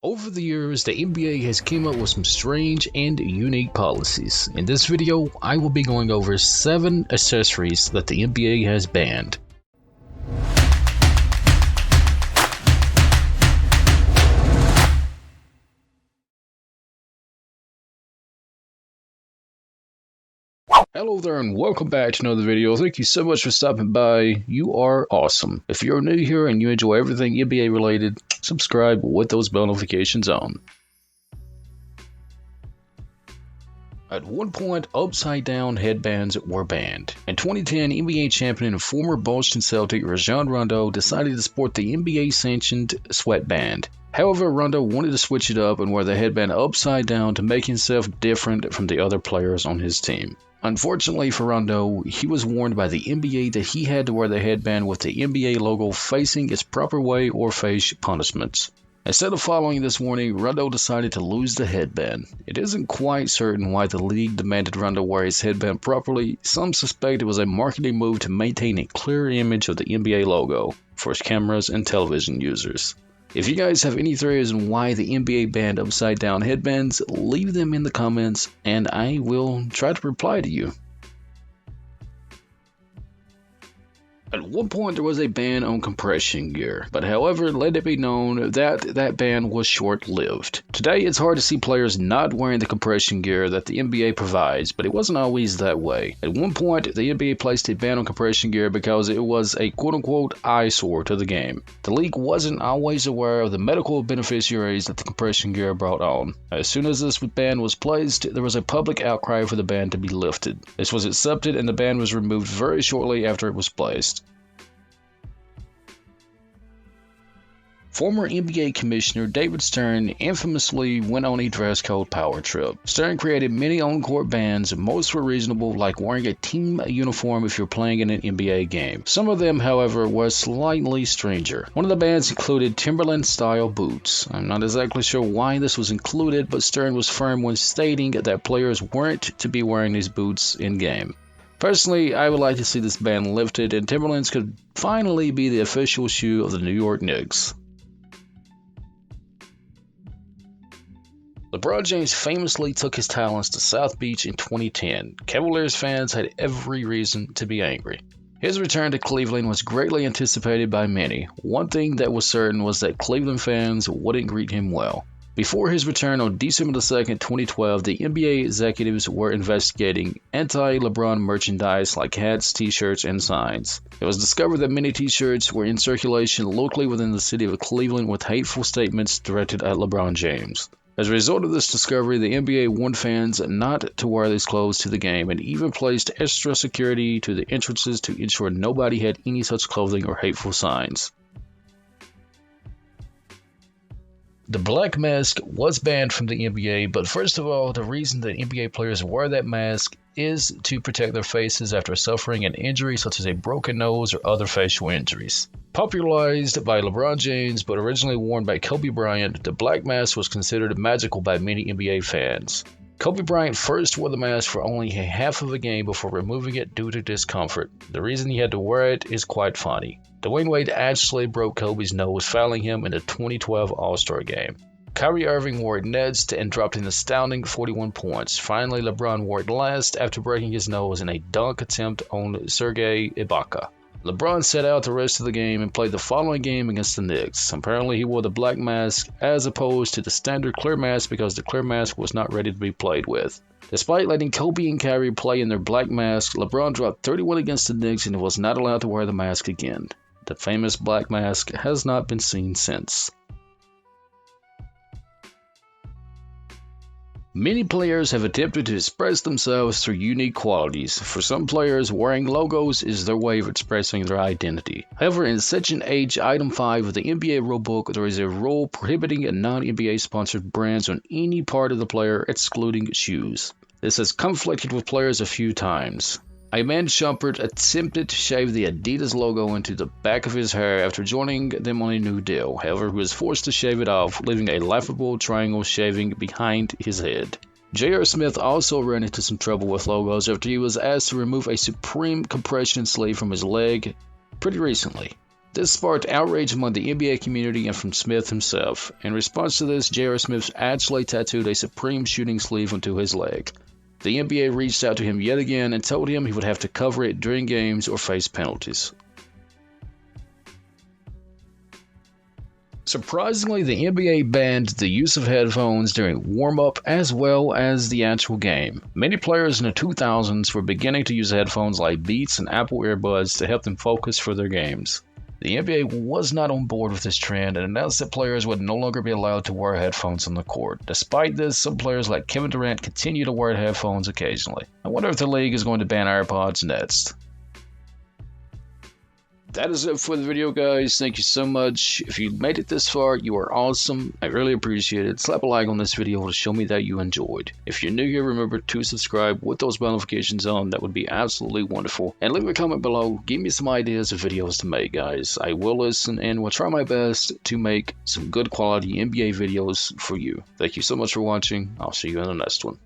Over the years, the NBA has came up with some strange and unique policies. In this video, I will be going over 7 accessories that the NBA has banned. Hello there and welcome back to another video. Thank you so much for stopping by. You are awesome. If you're new here and you enjoy everything NBA related, subscribe with those bell notifications on. At one point, upside-down headbands were banned. In 2010, NBA champion and former Boston Celtic Rajon Rondo decided to sport the NBA-sanctioned sweatband. However, Rondo wanted to switch it up and wear the headband upside down to make himself different from the other players on his team. Unfortunately for Rondo, he was warned by the NBA that he had to wear the headband with the NBA logo facing its proper way or face punishments. Instead of following this warning, Rondo decided to lose the headband. It isn't quite certain why the league demanded Rondo wear his headband properly. Some suspect it was a marketing move to maintain a clear image of the NBA logo for cameras and television users. If you guys have any theories on why the NBA banned upside down headbands, leave them in the comments and I will try to reply to you. At one point there was a ban on compression gear, but however, let it be known that that ban was short-lived. Today it's hard to see players not wearing the compression gear that the NBA provides, but it wasn't always that way. At one point the NBA placed a ban on compression gear because it was a quote-unquote eyesore to the game. The league wasn't always aware of the medical beneficiaries that the compression gear brought on. As soon as this ban was placed, there was a public outcry for the ban to be lifted. This was accepted and the ban was removed very shortly after it was placed. Former NBA Commissioner David Stern infamously went on a dress code power trip. Stern created many on-court bans, most were reasonable, like wearing a team uniform if you're playing in an NBA game. Some of them, however, were slightly stranger. One of the bans included Timberland-style boots. I'm not exactly sure why this was included, but Stern was firm when stating that players weren't to be wearing these boots in-game. Personally, I would like to see this ban lifted and Timberlands could finally be the official shoe of the New York Knicks. LeBron James famously took his talents to South Beach in 2010. Cavaliers fans had every reason to be angry. His return to Cleveland was greatly anticipated by many. One thing that was certain was that Cleveland fans wouldn't greet him well. Before his return on December 2, 2012, the NBA executives were investigating anti-LeBron merchandise like hats, t-shirts, and signs. It was discovered that many t-shirts were in circulation locally within the city of Cleveland with hateful statements directed at LeBron James. As a result of this discovery, the NBA warned fans not to wear these clothes to the game and even placed extra security to the entrances to ensure nobody had any such clothing or hateful signs. The black mask was banned from the NBA, but first of all, the reason that NBA players wear that mask is to protect their faces after suffering an injury such as a broken nose or other facial injuries. Popularized by LeBron James but originally worn by Kobe Bryant, the black mask was considered magical by many NBA fans. Kobe Bryant first wore the mask for only a half of a game before removing it due to discomfort. The reason he had to wear it is quite funny. Dwayne Wade actually broke Kobe's nose, fouling him in the 2012 All-Star Game. Kyrie Irving wore it next and dropped an astounding 41 points. Finally, LeBron wore it last after breaking his nose in a dunk attempt on Serge Ibaka. LeBron sat out the rest of the game and played the following game against the Knicks. Apparently, he wore the black mask as opposed to the standard clear mask because the clear mask was not ready to be played with. Despite letting Kobe and Kyrie play in their black masks, LeBron dropped 31 against the Knicks and was not allowed to wear the mask again. The famous black mask has not been seen since. Many players have attempted to express themselves through unique qualities. For some players, wearing logos is their way of expressing their identity. However, in Section H, Item 5 of the NBA rulebook, there is a rule prohibiting non-NBA sponsored brands on any part of the player, excluding shoes. This has conflicted with players a few times. Iman Shumpert attempted to shave the Adidas logo into the back of his hair after joining them on a new deal. However, he was forced to shave it off, leaving a laughable triangle shaving behind his head. J.R. Smith also ran into some trouble with logos after he was asked to remove a Supreme compression sleeve from his leg pretty recently. This sparked outrage among the NBA community and from Smith himself. In response to this, J.R. Smith actually tattooed a Supreme shooting sleeve onto his leg. The NBA reached out to him yet again and told him he would have to cover it during games or face penalties. Surprisingly, the NBA banned the use of headphones during warm-up as well as the actual game. Many players in the 2000s were beginning to use headphones like Beats and Apple earbuds to help them focus for their games. The NBA was not on board with this trend and announced that players would no longer be allowed to wear headphones on the court. Despite this, some players like Kevin Durant continue to wear headphones occasionally. I wonder if the league is going to ban AirPods next. That is it for the video, guys. Thank you so much. If you made it this far, you are awesome. I really appreciate it. Slap a like on this video to show me that you enjoyed. If you're new here, remember to subscribe with those bell notifications on. That would be absolutely wonderful. And leave a comment below. Give me some ideas of videos to make, guys. I will listen and will try my best to make some good quality NBA videos for you. Thank you so much for watching. I'll see you in the next one.